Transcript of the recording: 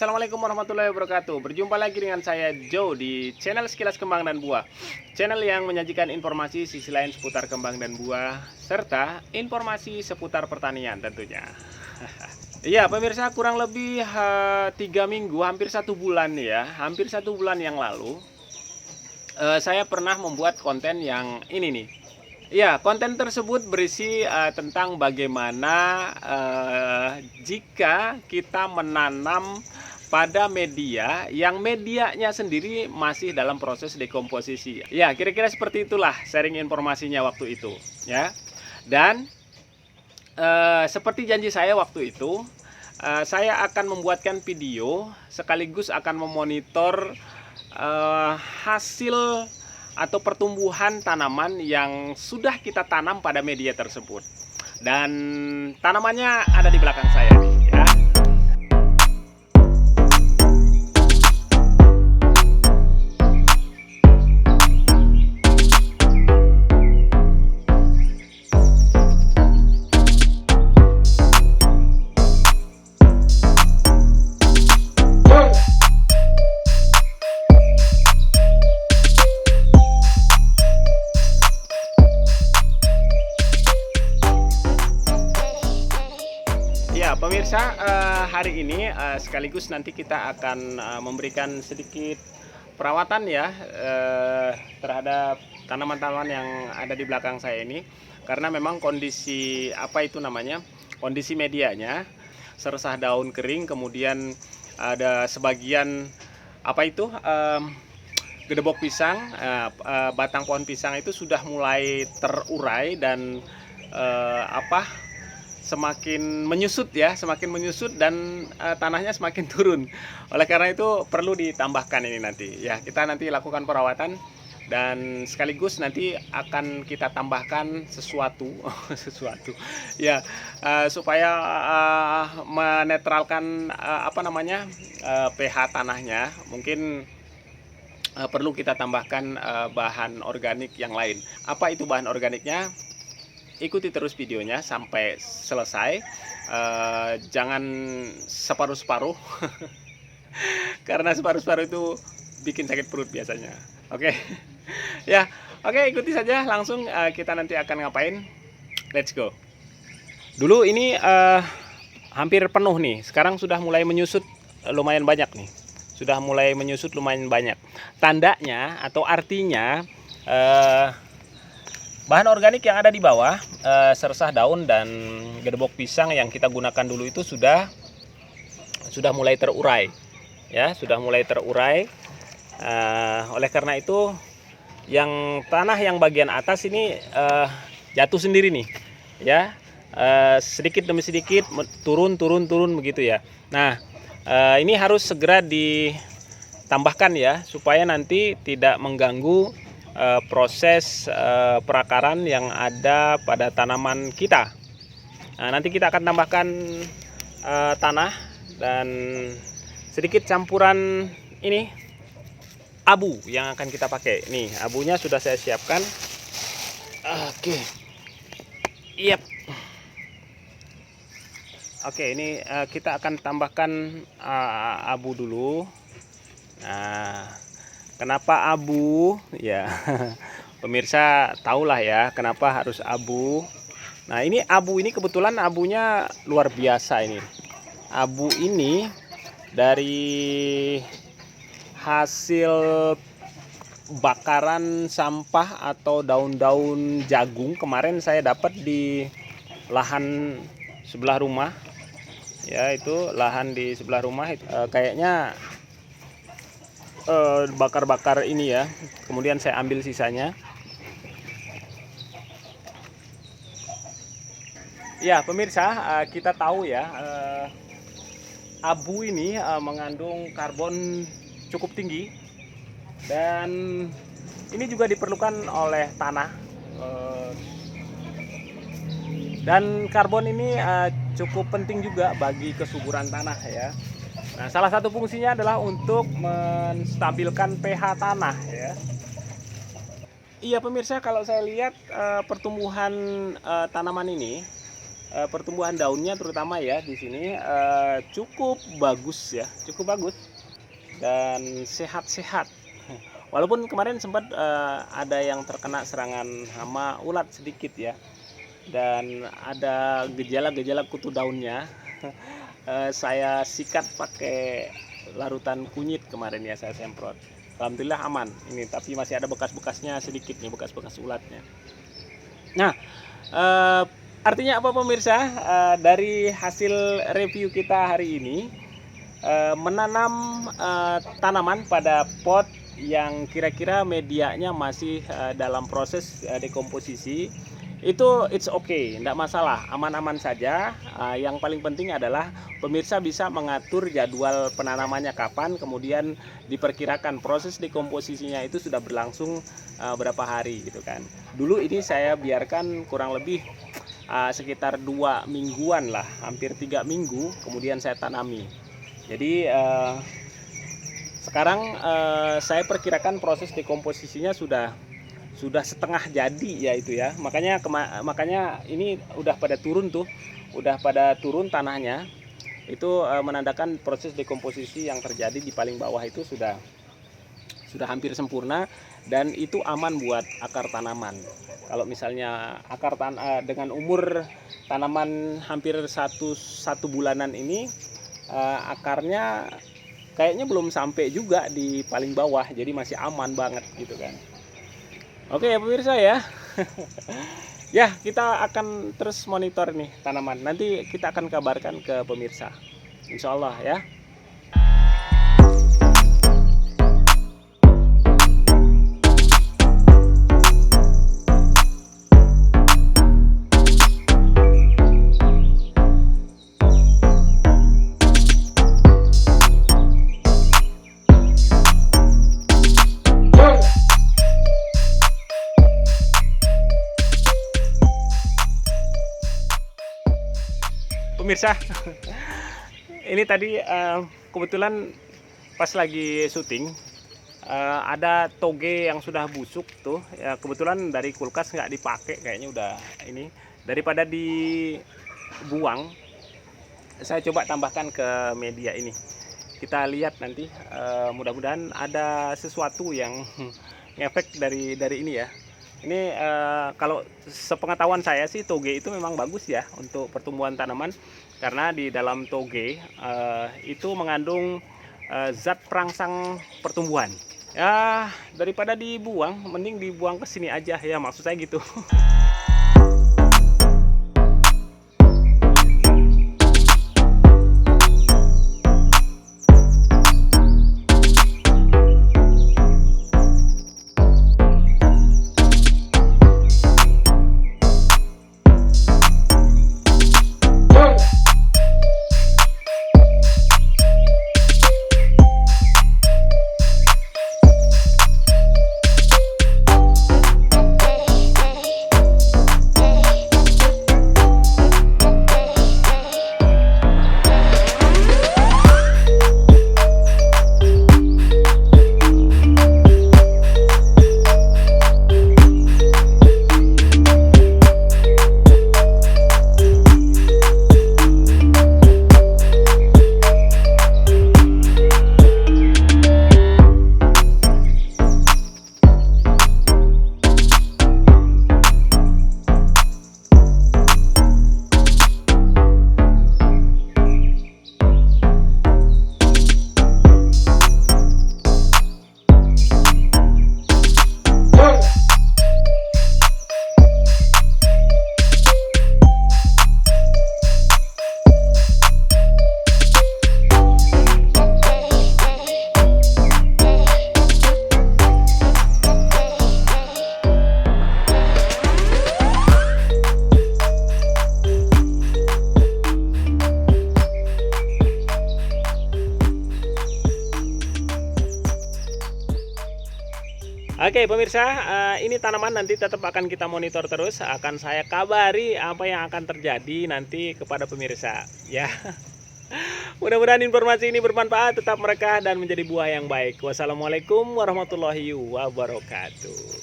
Assalamualaikum warahmatullahi wabarakatuh. Berjumpa lagi dengan saya Joe di channel Sekilas Kembang dan Buah. Channel yang menyajikan informasi sisi lain seputar kembang dan buah serta informasi seputar pertanian tentunya. Iya pemirsa, kurang lebih 3 minggu, hampir 1 bulan ya, hampir 1 bulan yang lalu saya pernah membuat konten yang ini nih. Ya, konten tersebut berisi tentang bagaimana jika kita menanam pada media yang medianya sendiri masih dalam proses dekomposisi. Ya, kira-kira seperti itulah sharing informasinya waktu itu, ya. Dan seperti janji saya waktu itu, saya akan membuatkan video sekaligus akan memonitor hasil atau pertumbuhan tanaman yang sudah kita tanam pada media tersebut. Dan tanamannya ada di belakang saya nih, ya. Ya pemirsa, hari ini sekaligus nanti kita akan memberikan sedikit perawatan ya terhadap tanaman-tanaman yang ada di belakang saya ini, karena memang kondisi kondisi medianya seresah daun kering, kemudian ada sebagian gedebok pisang, batang pohon pisang itu sudah mulai terurai dan semakin menyusut dan tanahnya semakin turun. Oleh karena itu perlu ditambahkan ini nanti. Ya, kita nanti lakukan perawatan dan sekaligus nanti akan kita tambahkan sesuatu ya, supaya menetralkan pH tanahnya. Mungkin perlu kita tambahkan bahan organik yang lain. Apa itu bahan organiknya? Ikuti terus videonya sampai selesai, jangan separuh-separuh karena separuh-separuh itu bikin sakit perut biasanya. Oke. Ya, oke, ikuti saja langsung kita nanti akan ngapain. Let's go. Dulu ini hampir penuh nih, sekarang sudah mulai menyusut lumayan banyak nih. Sudah mulai menyusut lumayan banyak. Tandanya atau artinya bahan organik yang ada di bawah, seresah daun dan gedebok pisang yang kita gunakan dulu itu sudah mulai terurai, ya, sudah mulai terurai. Oleh karena itu, yang tanah yang bagian atas ini jatuh sendiri nih, ya, sedikit demi sedikit turun begitu ya. Nah, ini harus segera ditambahkan ya, supaya nanti tidak mengganggu proses perakaran yang ada pada tanaman kita. Nah, nanti kita akan tambahkan tanah dan sedikit campuran ini abu yang akan kita pakai. Nih, abunya sudah saya siapkan. Oke. Yep. Oke, ini kita akan tambahkan abu dulu. Nah, kenapa abu? Ya, pemirsa tahulah ya kenapa harus abu. Nah, ini abu ini kebetulan abunya luar biasa ini. Abu ini dari hasil bakaran sampah atau daun-daun jagung. Kemarin saya dapat di lahan sebelah rumah. Ya, itu lahan di sebelah rumah. Kayaknya bakar-bakar ini ya, kemudian saya ambil sisanya. Ya pemirsa, kita tahu ya, abu ini mengandung karbon cukup tinggi dan ini juga diperlukan oleh tanah, dan karbon ini cukup penting juga bagi kesuburan tanah ya. Nah, salah satu fungsinya adalah untuk menstabilkan pH tanah ya. Iya pemirsa, kalau saya lihat pertumbuhan tanaman ini pertumbuhan daunnya terutama ya di sini cukup bagus ya, cukup bagus dan sehat-sehat. Walaupun kemarin sempat ada yang terkena serangan hama ulat sedikit ya, dan ada gejala-gejala kutu daunnya. Saya sikat pakai larutan kunyit kemarin ya, saya semprot. Alhamdulillah aman ini, tapi masih ada bekas-bekasnya sedikit nih, bekas-bekas ulatnya. Nah, artinya apa pemirsa? Dari hasil review kita hari ini, menanam tanaman pada pot yang kira-kira medianya masih dalam proses dekomposisi, itu it's okay, tidak masalah, aman-aman saja. Yang paling penting adalah pemirsa bisa mengatur jadwal penanamannya kapan, kemudian diperkirakan proses dekomposisinya itu sudah berlangsung berapa hari gitu kan. Dulu ini saya biarkan kurang lebih sekitar 2 mingguan lah, hampir 3 minggu, kemudian saya tanami. Jadi sekarang saya perkirakan proses dekomposisinya sudah setengah jadi ya itu ya. Makanya ini udah pada turun tuh, udah pada turun tanahnya. Itu menandakan proses dekomposisi yang terjadi di paling bawah itu sudah hampir sempurna, dan itu aman buat akar tanaman. Kalau misalnya akar dengan umur tanaman hampir satu bulanan ini, akarnya kayaknya belum sampai juga di paling bawah, jadi masih aman banget gitu kan. Oke ya pemirsa ya. Ya, kita akan terus monitor nih tanaman. Nanti kita akan kabarkan ke pemirsa, insya Allah ya. Pemirsa, ini tadi kebetulan pas lagi syuting ada toge yang sudah busuk tuh ya, kebetulan dari kulkas nggak dipakai, kayaknya udah ini, daripada dibuang saya coba tambahkan ke media ini. Kita lihat nanti, mudah-mudahan ada sesuatu yang ngefek dari ini ya. Ini kalau sepengetahuan saya sih, toge itu memang bagus ya untuk pertumbuhan tanaman, karena di dalam toge itu mengandung zat perangsang pertumbuhan. Ya, daripada dibuang, mending dibuang ke sini aja ya, maksud saya gitu. Oke pemirsa, ini tanaman nanti tetap akan kita monitor terus, akan saya kabari apa yang akan terjadi nanti kepada pemirsa ya. Mudah-mudahan informasi ini bermanfaat, tetap merekah dan menjadi buah yang baik. Wassalamualaikum warahmatullahi wabarakatuh.